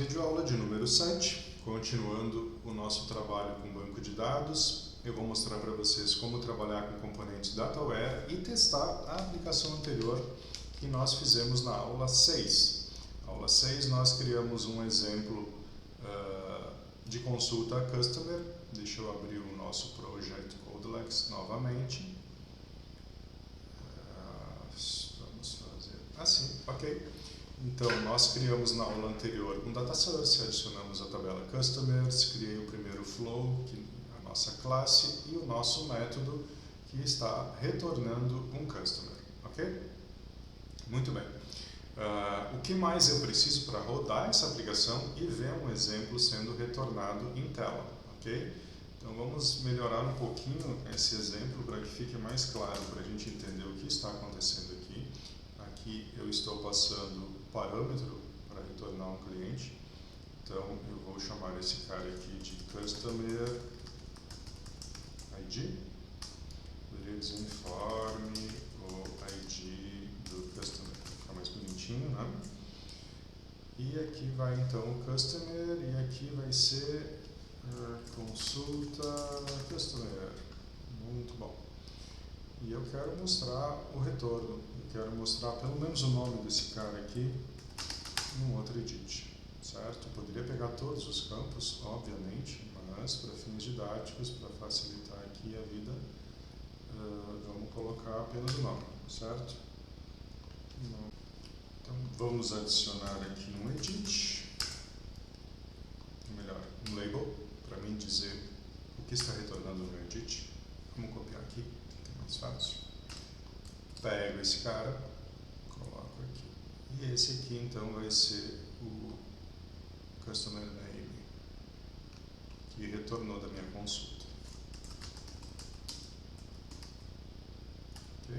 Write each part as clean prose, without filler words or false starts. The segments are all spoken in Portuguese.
videoaula de número 7, continuando o nosso trabalho com banco de dados. Eu vou mostrar para vocês como trabalhar com componentes DataWare e testar a aplicação anterior que nós fizemos na aula 6. Na aula 6 nós criamos um exemplo de consulta customer. Deixa eu abrir o nosso Project Codelex novamente. Vamos fazer assim, ok? Então, nós criamos na aula anterior um data source, adicionamos a tabela customers, criei o primeiro flow, que é a nossa classe, e o nosso método que está retornando um customer, ok? Muito bem. O que mais eu preciso para rodar essa aplicação e ver um exemplo sendo retornado em tela, ok? Então vamos melhorar um pouquinho esse exemplo para que fique mais claro para a gente entender o que está acontecendo aqui. Aqui eu estou passando parâmetro para retornar um cliente, então eu vou chamar esse cara aqui de Customer ID. Poderia dizer informe o ID do Customer, para ficar mais bonitinho, né? E aqui vai então o Customer e aqui vai ser consulta Customer. Muito bom. E eu quero mostrar o retorno. Eu quero mostrar pelo menos o nome desse cara aqui num outro edit, certo? Eu poderia pegar todos os campos, obviamente, mas para fins didáticos, para facilitar aqui a vida, vamos colocar apenas o nome, certo? Então vamos adicionar aqui um edit, melhor, um label, para mim dizer o que está retornando no meu edit. Vamos copiar aqui, fica mais fácil. Pego esse cara, coloco aqui. E esse aqui então vai ser o Customer Name, que retornou da minha consulta. Ok?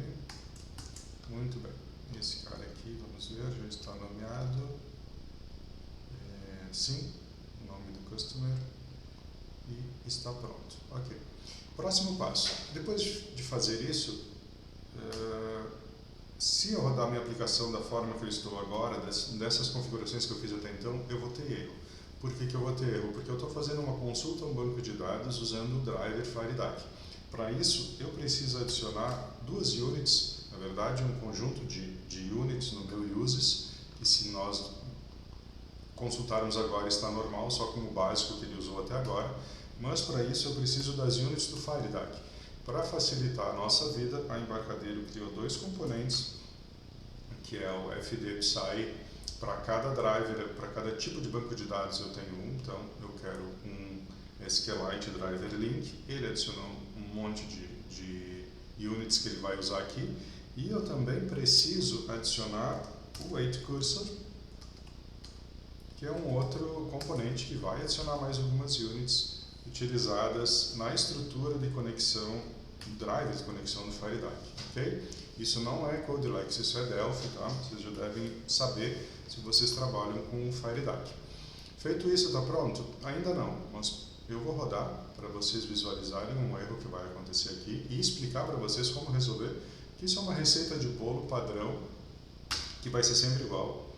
Muito bem. Esse cara aqui, vamos ver, já está nomeado. Sim, o nome do Customer. E está pronto. Ok. Próximo passo. Depois de fazer isso, se eu rodar minha aplicação da forma que eu estou agora, dessas configurações que eu fiz até então, eu vou ter erro. Por que eu vou ter erro? Porque eu estou fazendo uma consulta a um banco de dados usando o driver FireDAC. Para isso, eu preciso adicionar duas units, na verdade, um conjunto de units no meu uses, que se nós consultarmos agora está normal, só como o básico que ele usou até agora, mas para isso eu preciso das units do FireDAC. Para facilitar a nossa vida, a Embarcadero criou dois componentes, que é o fdpsi. Para cada driver, para cada tipo de banco de dados eu tenho um, então eu quero um SQLite Driver Link, ele adicionou um monte de units que ele vai usar aqui, e eu também preciso adicionar o WaitCursor, que é um outro componente que vai adicionar mais algumas units utilizadas na estrutura de conexão, driver de conexão do FireDAC, ok? Isso não é Codelex, isso é Delphi, tá? Vocês já devem saber se vocês trabalham com o FireDAC. Feito isso, está pronto? Ainda não, mas eu vou rodar para vocês visualizarem um erro que vai acontecer aqui e explicar para vocês como resolver, que isso é uma receita de bolo padrão, que vai ser sempre igual.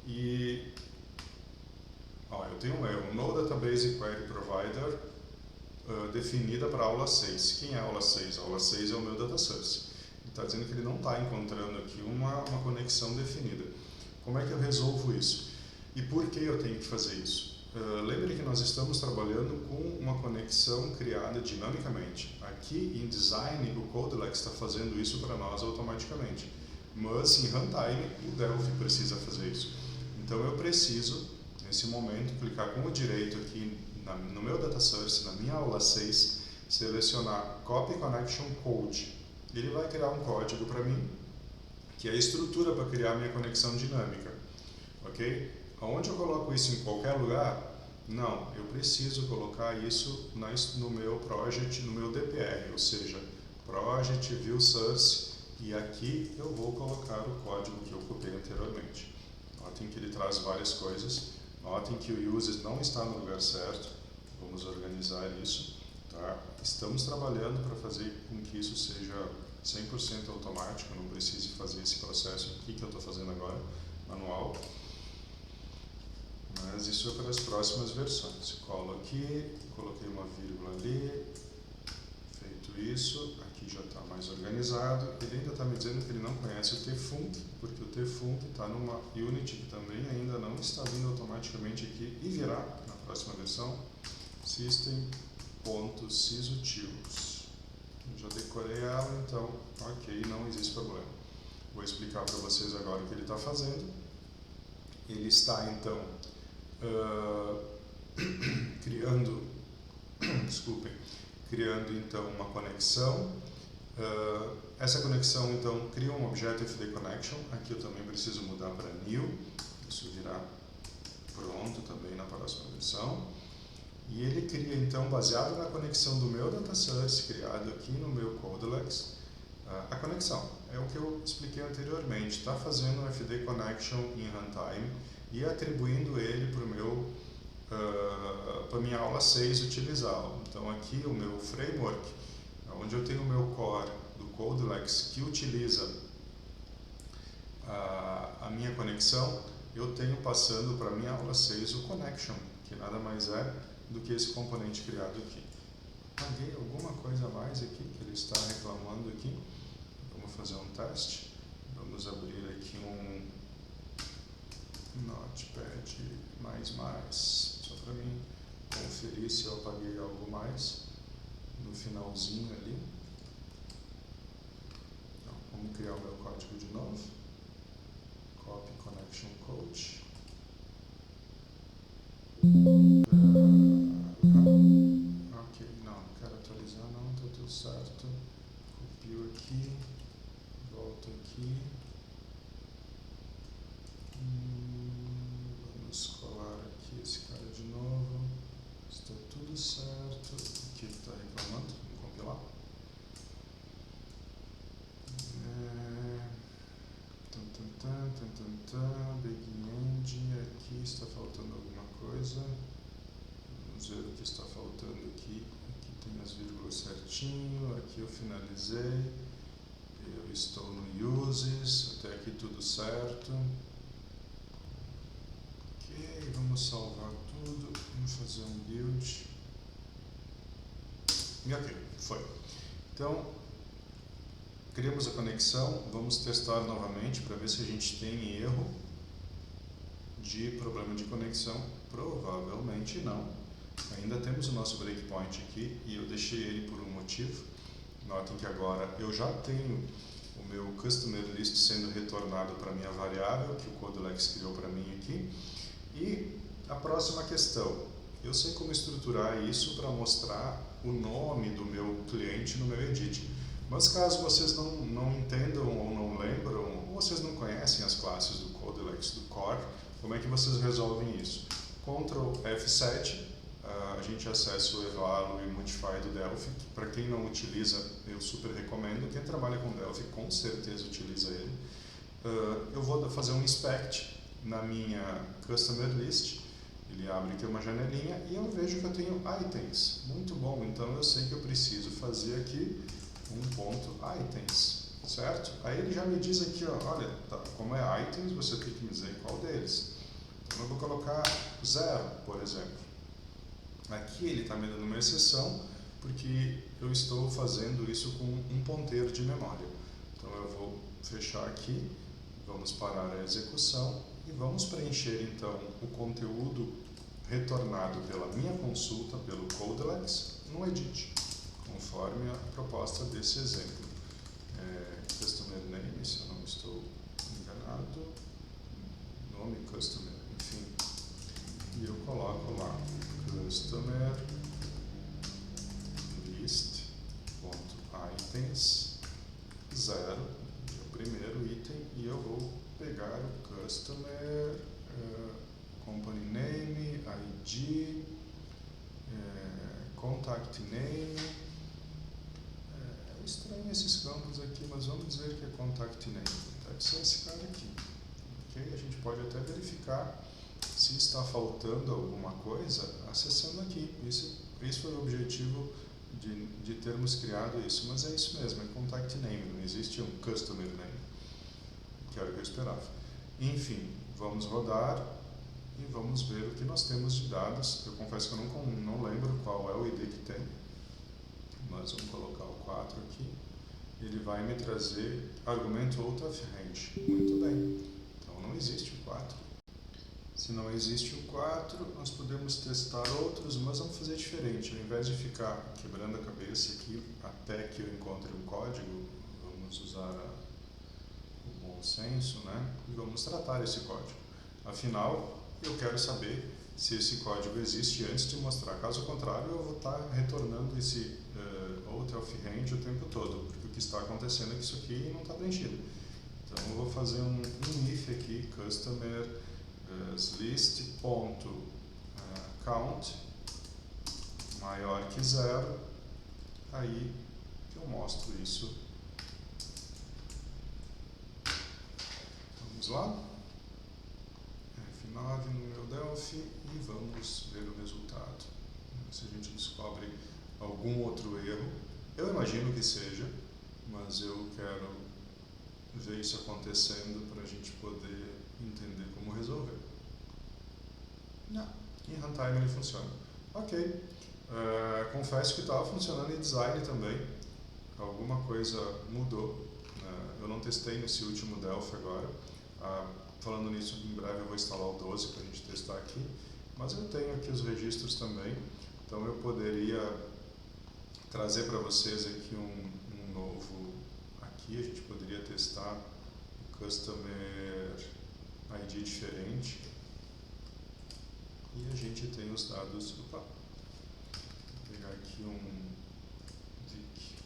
E eu tenho um erro, no Database Query Provider definida para a aula 6. Quem é a aula 6? A aula 6 é o meu data source. Ele está dizendo que ele não está encontrando aqui uma conexão definida. Como é que eu resolvo isso? E por que eu tenho que fazer isso? Lembre que nós estamos trabalhando com uma conexão criada dinamicamente. Aqui em Design, o Codelex está fazendo isso para nós automaticamente. Mas em Runtime, o Delphi precisa fazer isso. Então eu preciso, nesse momento, clicar com o direito aqui no meu data source, na minha aula 6, selecionar Copy Connection Code. Ele vai criar um código para mim, que é a estrutura para criar a minha conexão dinâmica. Ok? Aonde eu coloco isso em qualquer lugar? Não, eu preciso colocar isso no meu project, no meu DPR, ou seja, Project View Source, e aqui eu vou colocar o código que eu copiei anteriormente. Notem que ele traz várias coisas. Notem que o uses não está no lugar certo. Vamos organizar isso. Tá? Estamos trabalhando para fazer com que isso seja 100% automático. Eu não precise fazer esse processo aqui que eu estou fazendo agora, manual. Mas isso é para as próximas versões. Colo aqui, coloquei uma vírgula ali, feito isso, aqui já está mais organizado. Ele ainda está me dizendo que ele não conhece o tfunc, porque o tfunc está numa unit que também ainda não está vindo automaticamente aqui e virá na próxima versão, system.sysutils. Já decorei ela, então ok, não existe problema. Vou explicar para vocês agora o que ele está fazendo. Ele está então criando, desculpem, criando então uma conexão. Essa conexão então cria um objeto FD connection. Aqui eu também preciso mudar para new. Isso virá pronto também na próxima versão. E ele cria então, baseado na conexão do meu data source criado aqui no meu Codelex, a conexão. É o que eu expliquei anteriormente. Está fazendo um FD connection em runtime e atribuindo ele para minha aula 6 utilizá-lo. Então aqui o meu framework, onde eu tenho o meu core do Codelex que utiliza a minha conexão, eu tenho passando para minha aula 6 o connection, que nada mais é do que esse componente criado aqui. Apaguei alguma coisa a mais aqui que ele está reclamando aqui. Vamos fazer um teste. Vamos abrir aqui um Notepad++, só para mim conferir se eu apaguei algo mais no finalzinho ali. Então, vamos criar o meu código de novo. Copy connection code. Ok, não quero atualizar não, está tudo certo. Copio aqui, volto aqui. Vamos colar aqui esse cara de novo. Está tudo certo. Aqui está reclamando, vamos compilar. Begin, aqui está faltando alguma coisa. Vamos ver o que está faltando aqui. Aqui tem as vírgulas certinho, aqui eu finalizei. Eu estou no uses, até aqui tudo certo. Ok, vamos salvar tudo, vamos fazer um build. E ok, foi. Então, criamos a conexão, vamos testar novamente para ver se a gente tem erro de problema de conexão. Provavelmente não. Ainda temos o nosso breakpoint aqui e eu deixei ele por um motivo. Notem que agora eu já tenho o meu customer list sendo retornado para a minha variável, que o Codelex criou para mim aqui. E a próxima questão, eu sei como estruturar isso para mostrar o nome do meu cliente no meu edit. Mas caso vocês não entendam ou não lembram, ou vocês não conhecem as classes do Codelex, do core, como é que vocês resolvem isso? Ctrl F7, a gente acessa o evaluate e modify do Delphi. Para quem não utiliza, eu super recomendo. Quem trabalha com Delphi com certeza utiliza ele. Eu vou fazer um inspect na minha customer list. Ele abre aqui uma janelinha e eu vejo que eu tenho items. Muito bom, então eu sei que eu preciso fazer aqui um ponto items, certo? Aí ele já me diz aqui, ó, olha, tá, como é items, você tem que me dizer qual deles. Então eu vou colocar 0, por exemplo. Aqui ele está me dando uma exceção, porque eu estou fazendo isso com um ponteiro de memória. Então eu vou fechar aqui, vamos parar a execução e vamos preencher então o conteúdo retornado pela minha consulta, pelo Codelex, no edit, conforme a proposta desse exemplo. Customer name, se eu não estou enganado, nome customer, enfim, e eu coloco lá customer list.items 0, o primeiro item, e eu vou pegar o customer company name, ID, contact name. É estranho esses campos aqui, mas vamos dizer que é contact name. Deve ser esse cara aqui. Okay? A gente pode até verificar se está faltando alguma coisa acessando aqui. Isso foi o objetivo de termos criado isso, mas é isso mesmo, é contact name, não existe um customer name, que era o que eu esperava. Enfim, vamos rodar e vamos ver o que nós temos de dados. Eu confesso que eu não lembro qual é o ID que tem, mas vamos colocar o 4 aqui. Ele vai me trazer argumento out of range. Muito bem, então não existe o 4. Se não existe o 4, nós podemos testar outros, mas vamos fazer diferente. Ao invés de ficar quebrando a cabeça aqui até que eu encontre um código, vamos usar o bom senso, né? E vamos tratar esse código. Afinal, eu quero saber se esse código existe antes de mostrar. Caso contrário, eu vou estar retornando esse out of range o tempo todo, porque o que está acontecendo é que isso aqui não está preenchido. Então eu vou fazer um if aqui, customer list.count maior que 0, aí eu mostro isso. Vamos lá, F9 no meu Delphi e vamos ver o resultado. Se a gente descobre algum outro erro, eu imagino que seja, mas eu quero ver isso acontecendo para a gente poder entender como resolver. Não, em runtime ele funciona. Ok, confesso que estava funcionando em design também, alguma coisa mudou. Eu não testei nesse último Delphi agora. Falando nisso, em breve eu vou instalar o 12 para a gente testar aqui, mas eu tenho aqui os registros também, então eu poderia trazer para vocês aqui um novo. Aqui a gente poderia testar o Customer ID diferente e a gente tem os dados. Opa, vou pegar aqui um Vic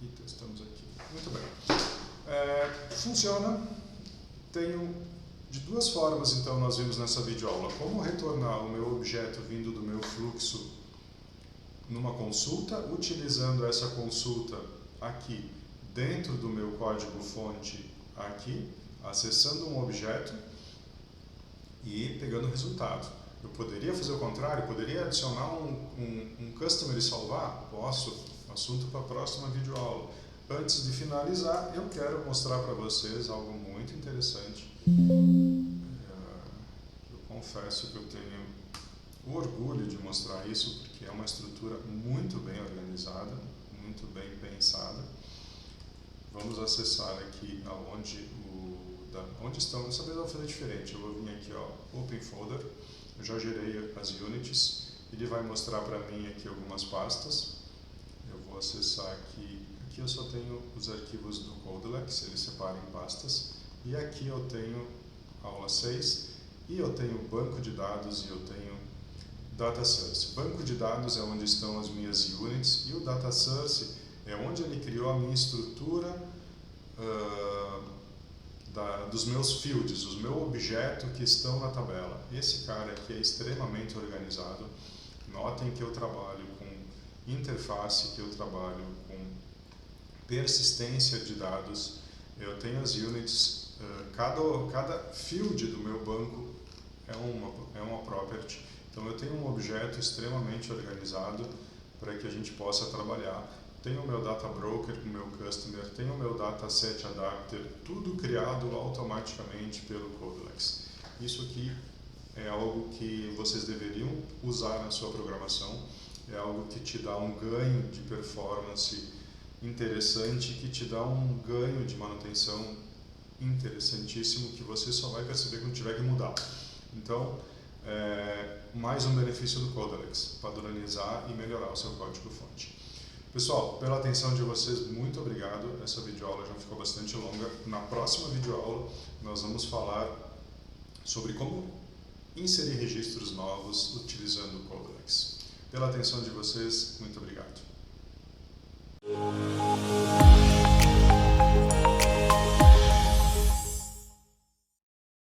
e testamos aqui. Muito bem. Funciona. Tenho de duas formas, então, nós vimos nessa videoaula. Como retornar o meu objeto vindo do meu fluxo numa consulta, utilizando essa consulta aqui dentro do meu código-fonte aqui, acessando um objeto e pegando o resultado. Eu poderia fazer o contrário, poderia adicionar um customer e salvar? Posso. Assunto para a próxima videoaula. Antes de finalizar, eu quero mostrar para vocês algo muito interessante. Eu confesso que eu tenho o orgulho de mostrar isso, porque é uma estrutura muito bem organizada, muito bem pensada. Vamos acessar aqui onde estão. Dessa vez eu vou fazer diferente. Eu vou vir aqui, ó, Open Folder. Eu já gerei as units. Ele vai mostrar para mim aqui algumas pastas. Eu vou acessar aqui. Aqui eu só tenho os arquivos do Codelec, ele separa em pastas. E aqui eu tenho aula 6. E eu tenho banco de dados e eu tenho Data Source. Banco de dados é onde estão as minhas units. E o Data Source é onde ele criou a minha estrutura dos meus fields, os meus objetos que estão na tabela. Esse cara aqui é extremamente organizado. Notem que eu trabalho com interface, que eu trabalho com persistência de dados. Eu tenho as units, cada field do meu banco é uma property. Então eu tenho um objeto extremamente organizado para que a gente possa trabalhar. Tenho o meu data broker com o meu customer, tenho o meu dataset adapter, tudo criado automaticamente pelo Codelex. Isso aqui é algo que vocês deveriam usar na sua programação, é algo que te dá um ganho de performance interessante, que te dá um ganho de manutenção interessantíssimo, que você só vai perceber quando tiver que mudar. Então, mais um benefício do Codelex, padronizar e melhorar o seu código-fonte. Pessoal, pela atenção de vocês, muito obrigado. Essa videoaula já ficou bastante longa. Na próxima videoaula, nós vamos falar sobre como inserir registros novos utilizando o Codelex. Pela atenção de vocês, muito obrigado.